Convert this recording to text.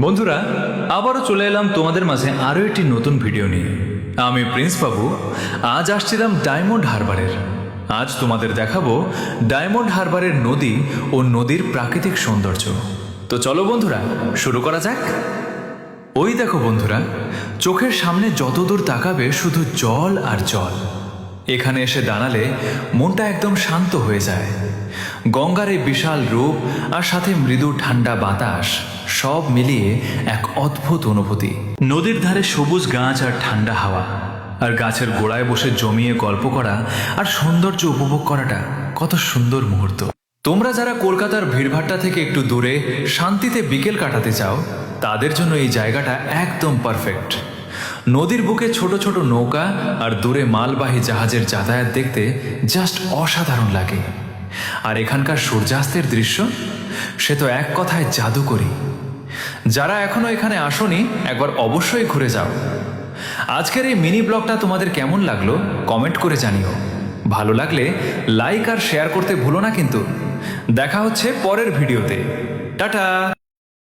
বন্ধুরা, আবারও চলে এলাম তোমাদের মাঝে আরও একটি নতুন ভিডিও নিয়ে। আমি প্রিন্স বাবু। আজ আসছিলাম ডায়মন্ড হারবারের। আজ তোমাদের দেখাবো ডায়মন্ড হারবারের নদী ও নদীর প্রাকৃতিক সৌন্দর্য। তো চলো বন্ধুরা, শুরু করা যাক। ওই দেখো বন্ধুরা, চোখের সামনে যতদূর তাকাবে শুধু জল আর জল। এখানে এসে দাঁড়ালে মনটা একদম শান্ত হয়ে যায়। গঙ্গার এই বিশাল রূপ আর সাথে মৃদু ঠান্ডা বাতাস সব মিলিয়ে এক অদ্ভুত অনুভূতি। নদীর ধারে সবুজ গাছ আর ঠান্ডা হাওয়া, আর গাছের গোড়ায় বসে জমিয়ে গল্প করা আর সৌন্দর্য উপভোগ করাটা কত সুন্দর মুহূর্ত। তোমরা যারা কলকাতার ভিড়ভাট্টা থেকে একটু দূরে শান্তিতে বিকেল কাটাতে চাও, তাদের জন্য এই জায়গাটা একদম পারফেক্ট। নদীর বুকে ছোট ছোট নৌকা আর দূরে মালবাহী জাহাজের যাতায়াত দেখতে জাস্ট অসাধারণ লাগে। আর এখানকার সূর্যাস্তের দৃশ্য, সে তো এক কথায় জাদুকরী। যারা এখনো এখানে আসোনি, একবার অবশ্যই ঘুরে যাও। আজকের এই মিনি ব্লগটা তোমাদের কেমন লাগলো কমেন্ট করে জানিও। ভালো লাগলে লাইক আর শেয়ার করতে ভুলো না কিন্তু। দেখা হচ্ছে পরের ভিডিওতে। টাটা।